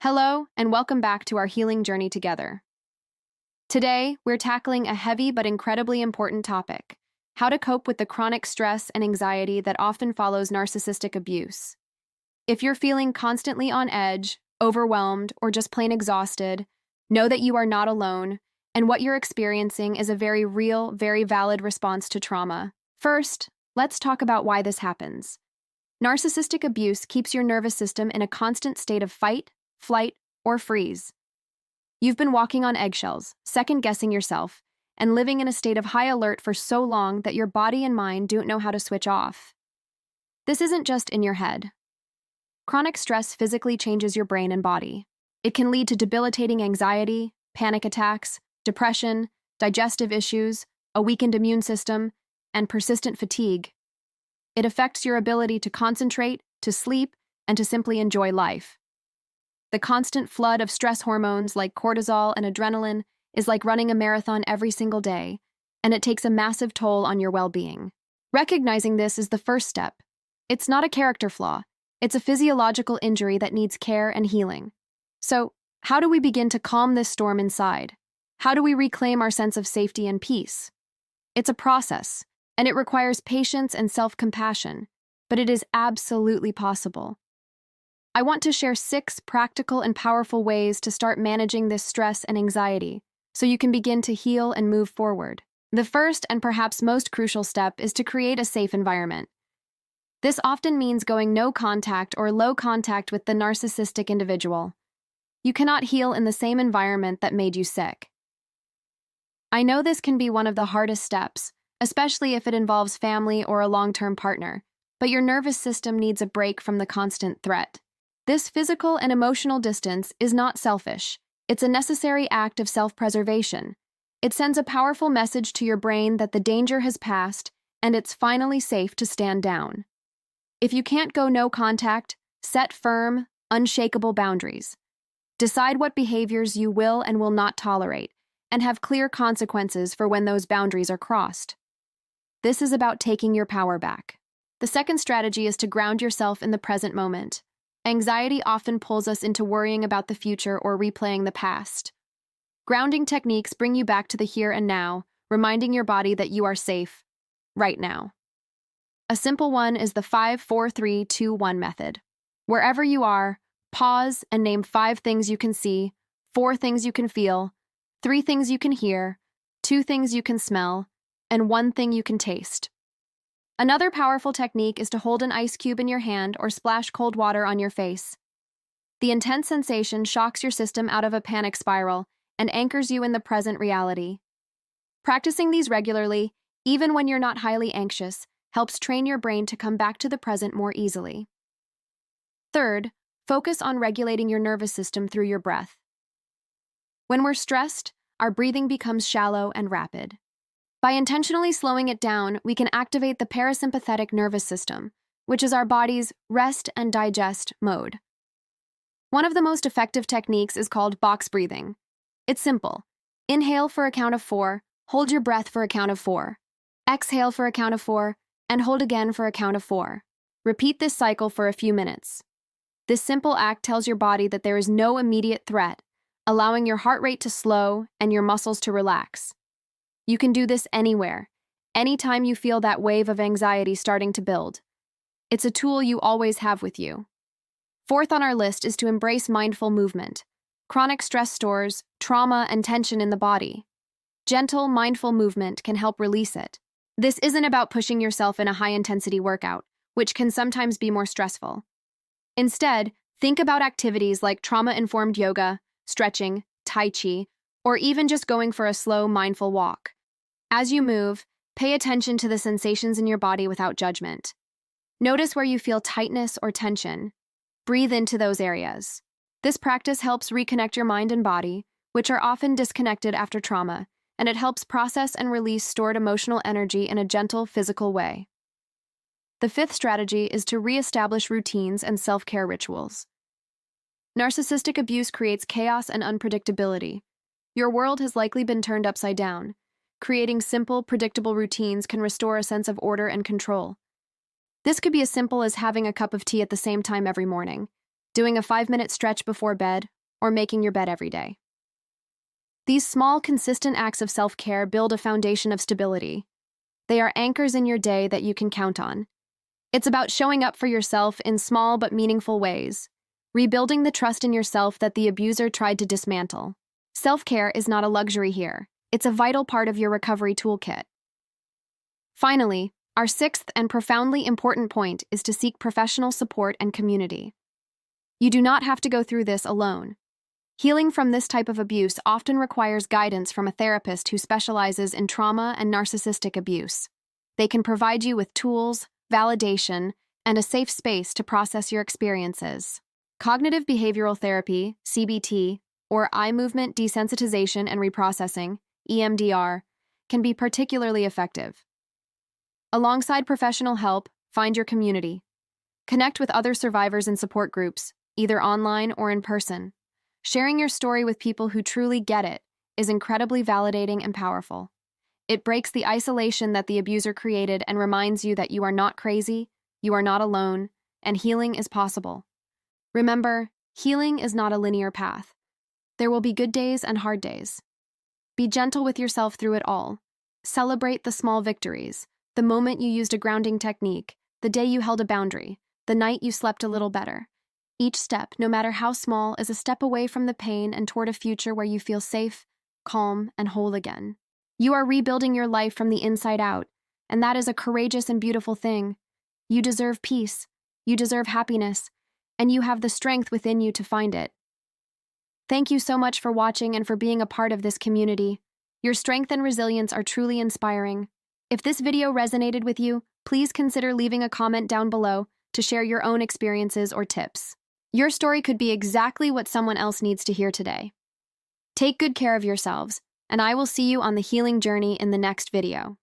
Hello, and welcome back to our healing journey together. Today, we're tackling a heavy but incredibly important topic: how to cope with the chronic stress and anxiety that often follows narcissistic abuse. If you're feeling constantly on edge, overwhelmed, or just plain exhausted, know that you are not alone, and what you're experiencing is a very real, very valid response to trauma. First, let's talk about why this happens. Narcissistic abuse keeps your nervous system in a constant state of fight, flight, or freeze. You've been walking on eggshells, second-guessing yourself, and living in a state of high alert for so long that your body and mind don't know how to switch off. This isn't just in your head. Chronic stress physically changes your brain and body. It can lead to debilitating anxiety, panic attacks, depression, digestive issues, a weakened immune system, and persistent fatigue. It affects your ability to concentrate, to sleep, and to simply enjoy life. The constant flood of stress hormones like cortisol and adrenaline is like running a marathon every single day, and it takes a massive toll on your well-being. Recognizing this is the first step. It's not a character flaw. It's a physiological injury that needs care and healing. So, how do we begin to calm this storm inside? How do we reclaim our sense of safety and peace? It's a process, and it requires patience and self-compassion, but it is absolutely possible. I want to share 6 practical and powerful ways to start managing this stress and anxiety, so you can begin to heal and move forward. The first and perhaps most crucial step is to create a safe environment. This often means going no contact or low contact with the narcissistic individual. You cannot heal in the same environment that made you sick. I know this can be one of the hardest steps, especially if it involves family or a long-term partner, but your nervous system needs a break from the constant threat. This physical and emotional distance is not selfish. It's a necessary act of self-preservation. It sends a powerful message to your brain that the danger has passed and it's finally safe to stand down. If you can't go no contact, set firm, unshakable boundaries. Decide what behaviors you will and will not tolerate, and have clear consequences for when those boundaries are crossed. This is about taking your power back. The second strategy is to ground yourself in the present moment. Anxiety often pulls us into worrying about the future or replaying the past. Grounding techniques bring you back to the here and now, reminding your body that you are safe right now. A simple one is the 5-4-3-2-1 method. Wherever you are, pause and name 5 things you can see, 4 things you can feel, 3 things you can hear, 2 things you can smell, and 1 thing you can taste. Another powerful technique is to hold an ice cube in your hand or splash cold water on your face. The intense sensation shocks your system out of a panic spiral and anchors you in the present reality. Practicing these regularly, even when you're not highly anxious, helps train your brain to come back to the present more easily. Third, focus on regulating your nervous system through your breath. When we're stressed, our breathing becomes shallow and rapid. By intentionally slowing it down, we can activate the parasympathetic nervous system, which is our body's rest and digest mode. One of the most effective techniques is called box breathing. It's simple. Inhale for a count of 4, hold your breath for a count of 4. Exhale for a count of 4, and hold again for a count of 4. Repeat this cycle for a few minutes. This simple act tells your body that there is no immediate threat, allowing your heart rate to slow and your muscles to relax. You can do this anywhere, anytime you feel that wave of anxiety starting to build. It's a tool you always have with you. Fourth on our list is to embrace mindful movement. Chronic stress stores trauma and tension in the body. Gentle, mindful movement can help release it. This isn't about pushing yourself in a high-intensity workout, which can sometimes be more stressful. Instead, think about activities like trauma-informed yoga, stretching, tai chi, or even just going for a slow, mindful walk. As you move, pay attention to the sensations in your body without judgment. Notice where you feel tightness or tension. Breathe into those areas. This practice helps reconnect your mind and body, which are often disconnected after trauma, and it helps process and release stored emotional energy in a gentle, physical way. The fifth strategy is to reestablish routines and self-care rituals. Narcissistic abuse creates chaos and unpredictability. Your world has likely been turned upside down. Creating simple, predictable routines can restore a sense of order and control. This could be as simple as having a cup of tea at the same time every morning, doing a 5-minute stretch before bed, or making your bed every day. These small, consistent acts of self-care build a foundation of stability. They are anchors in your day that you can count on. It's about showing up for yourself in small but meaningful ways, rebuilding the trust in yourself that the abuser tried to dismantle. Self-care is not a luxury here. It's a vital part of your recovery toolkit. Finally, our sixth and profoundly important point is to seek professional support and community. You do not have to go through this alone. Healing from this type of abuse often requires guidance from a therapist who specializes in trauma and narcissistic abuse. They can provide you with tools, validation, and a safe space to process your experiences. Cognitive behavioral therapy, CBT, or eye movement desensitization and reprocessing, EMDR, can be particularly effective. Alongside professional help, find your community. Connect with other survivors in support groups, either online or in person. Sharing your story with people who truly get it is incredibly validating and powerful. It breaks the isolation that the abuser created and reminds you that you are not crazy, you are not alone, and healing is possible. Remember, healing is not a linear path. There will be good days and hard days. Be gentle with yourself through it all. Celebrate the small victories, the moment you used a grounding technique, the day you held a boundary, the night you slept a little better. Each step, no matter how small, is a step away from the pain and toward a future where you feel safe, calm, and whole again. You are rebuilding your life from the inside out, and that is a courageous and beautiful thing. You deserve peace, you deserve happiness, and you have the strength within you to find it. Thank you so much for watching and for being a part of this community. Your strength and resilience are truly inspiring. If this video resonated with you, please consider leaving a comment down below to share your own experiences or tips. Your story could be exactly what someone else needs to hear today. Take good care of yourselves, and I will see you on the healing journey in the next video.